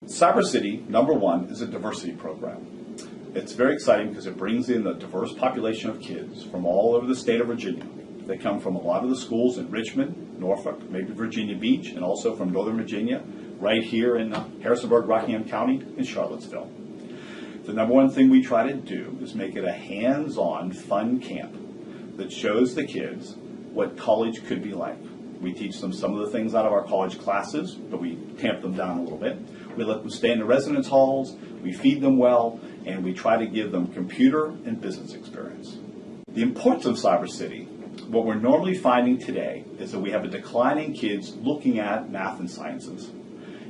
CyberCity, number one, is a diversity program. It's very exciting because it brings in a diverse population of kids from all over the state of Virginia. They come from a lot of the schools in Richmond, Norfolk, maybe Virginia Beach, and also from Northern Virginia, right here in Harrisonburg, Rockingham County, and Charlottesville. The number one thing we try to do is make it a hands-on, fun camp that shows the kids what college could be like. We teach them some of the things out of our college classes, but we tamp them down a little bit. We let them stay in the residence halls, we feed them well, and we try to give them computer and business experience. The importance of CyberCity, what we're normally finding today is that we have a decline in kids looking at math and sciences.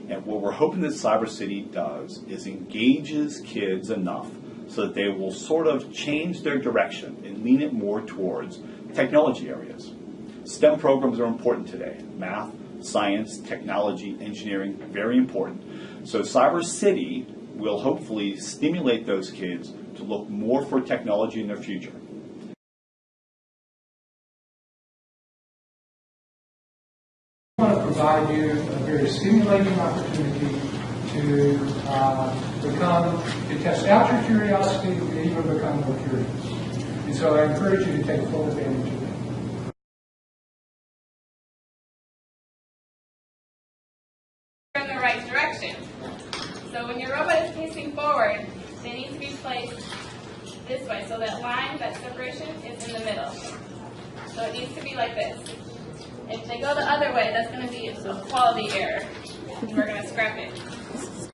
And what we're hoping that CyberCity does is engages kids enough so that they will sort of change their direction and lean it more towards technology areas. STEM programs are important today. Math, science, technology, engineering, very important. So CyberCity will hopefully stimulate those kids to look more for technology in their future. I want to provide you a very stimulating opportunity to test out your curiosity and even become more curious. And so I encourage you to take full advantage of that. In the right direction. So when your robot is facing forward, they need to be placed this way. So that line, that separation, is in the middle. So it needs to be like this. If they go the other way, that's going to be a quality error. And we're going to scrap it.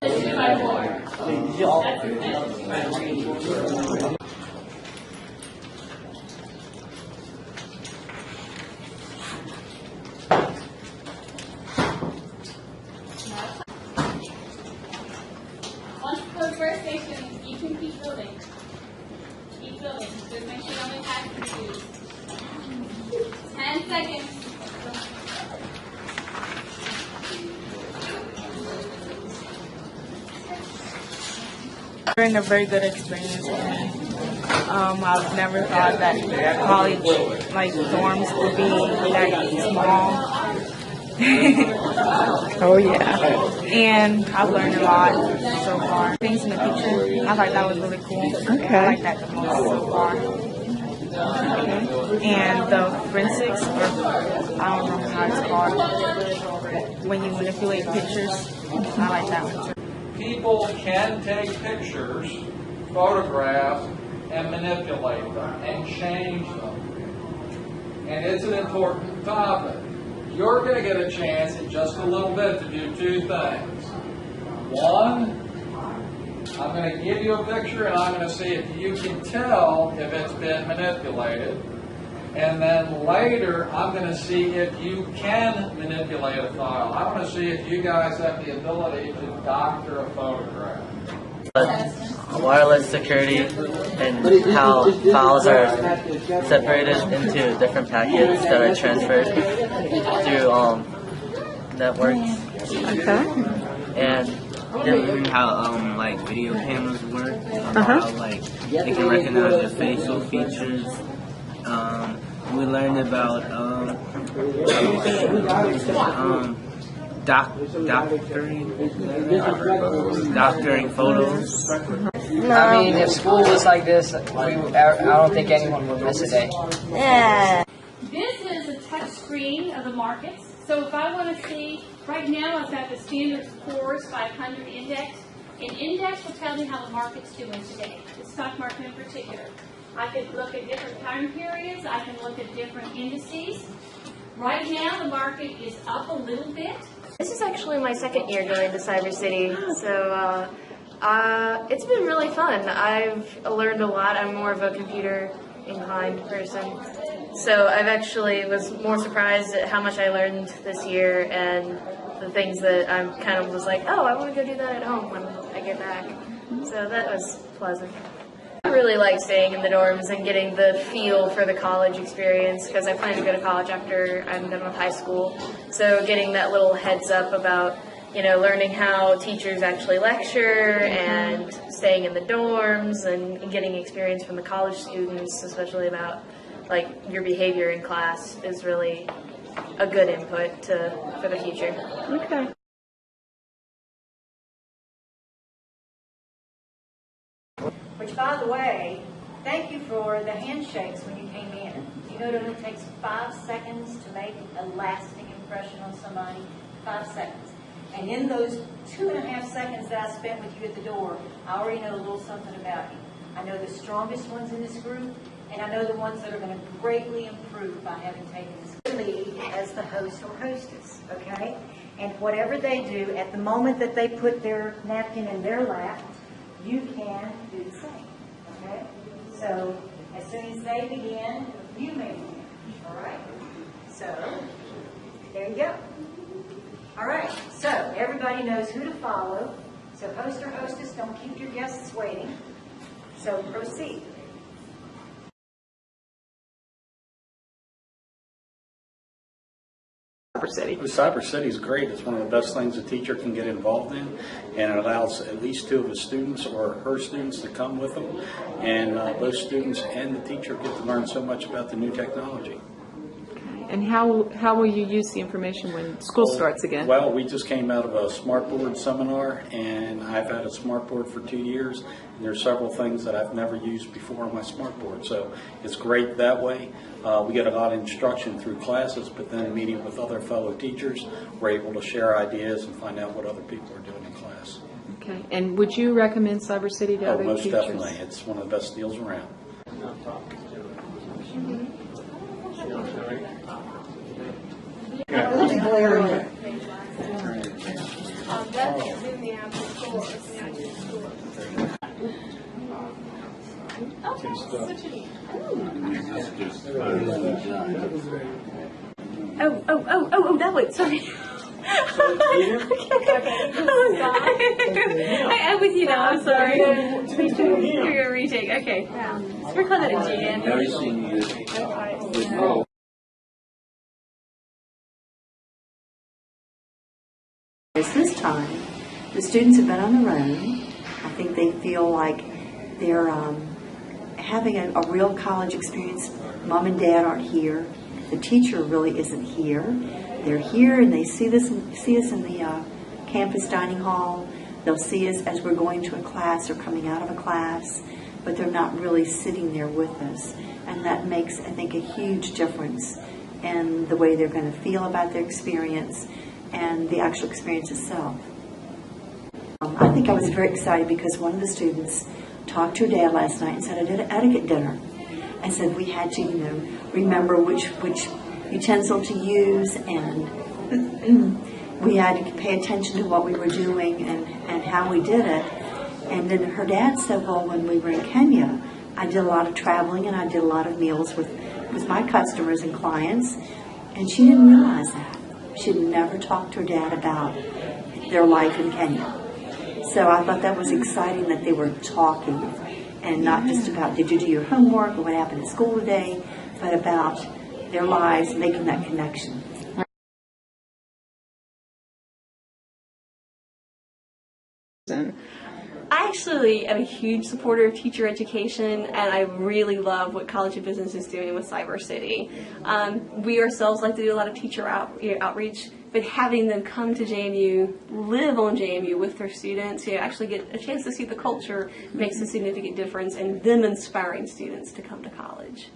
2 by 4. That's it. Once you close workstations, you can keep building. Keep building. Just make sure you only have to use 10 seconds. Been a very good experience for me. I've never thought that college, like dorms, would be that small. Oh yeah. And I've learned a lot so far. Things in the picture, I thought that was really cool. Okay. I like that the most so far. Okay. And the forensics, or I don't know how it's called, when you manipulate pictures, I like that one too. People can take pictures, photographs, and manipulate them and change them. And it's an important topic. You're going to get a chance in just a little bit to do 2 things. One, I'm going to give you a picture and I'm going to see if you can tell if it's been manipulated. And then later, I'm going to see if you can manipulate a file. I want to see if you guys have the ability to doctor a photograph. Wireless security and how files are separated into different packets that are transferred through networks. Okay. And then how like video cameras work. How like they can recognize the facial features. We learned about doctoring photos. I mean, if school was like this, I don't think anyone would miss a day. Yeah. This is a touch screen of the markets. So if I want to see, right now I've got the Standard & Poor's 500 index. An index will tell me how the market's doing today, the stock market in particular. I could look at different time periods. I can look at different indices. Right now, the market is up a little bit. This is actually my second year going to CyberCity, so it's been really fun. I've learned a lot. I'm more of a computer-inclined person, so I've actually was more surprised at how much I learned this year and the things that I kind of was like, oh, I want to go do that at home when I get back. So that was pleasant. I really like staying in the dorms and getting the feel for the college experience because I plan to go to college after I'm done with high school. So getting that little heads up about, learning how teachers actually lecture and staying in the dorms and getting experience from the college students, especially about like your behavior in class, is really a good input for the future. Okay. by the way, thank you for the handshakes when you came in. You know it only takes 5 seconds to make a lasting impression on somebody? 5 seconds. And in those 2.5 seconds that I spent with you at the door, I already know a little something about you. I know the strongest ones in this group, and I know the ones that are going to greatly improve by having taken this lead as the host or hostess, okay? And whatever they do, at the moment that they put their napkin in their lap, you can do the same, okay? So as soon as they begin, you may begin, all right? So there you go. All right, so everybody knows who to follow. So host or hostess, don't keep your guests waiting. So proceed. CyberCity is great. It's one of the best things a teacher can get involved in, and it allows at least 2 of his students or her students to come with them, and both students and the teacher get to learn so much about the new technology. And how will you use the information when school starts again? Well, we just came out of a smartboard seminar, and I've had a smartboard for 2 years, and there's several things that I've never used before on my smartboard. So it's great that way. We get a lot of instruction through classes, but then meeting with other fellow teachers, we're able to share ideas and find out what other people are doing in class. Okay. And would you recommend CyberCity to other most teachers? Definitely. It's one of the best deals around. Oh, that way, sorry. I'm with you now, I'm sorry. You're going to retake, okay. So we're calling that a JMU. This time, the students have been on their own. I think they feel like they're having a real college experience. Mom and Dad aren't here. The teacher really isn't here. They're here and they see us in the campus dining hall. They'll see us as we're going to a class or coming out of a class, but they're not really sitting there with us. And that makes, I think, a huge difference in the way they're going to feel about their experience and the actual experience itself. I think I was very excited because one of the students talked to her dad last night and said, I did an etiquette dinner. And said we had to, remember which utensil to use, and we had to pay attention to what we were doing and how we did it. And then her dad said, well, when we were in Kenya, I did a lot of traveling and I did a lot of meals with my customers and clients, and she didn't realize that. She'd never talked to her dad about their life in Kenya. So I thought that was exciting that they were talking, and not just about did you do your homework or what happened at school today, but about their lives, making that connection. I actually am a huge supporter of teacher education, and I really love what College of Business is doing with CyberCity. We ourselves like to do a lot of teacher outreach, but having them come to JMU, live on JMU with their students, actually get a chance to see the culture makes a significant difference in them inspiring students to come to college.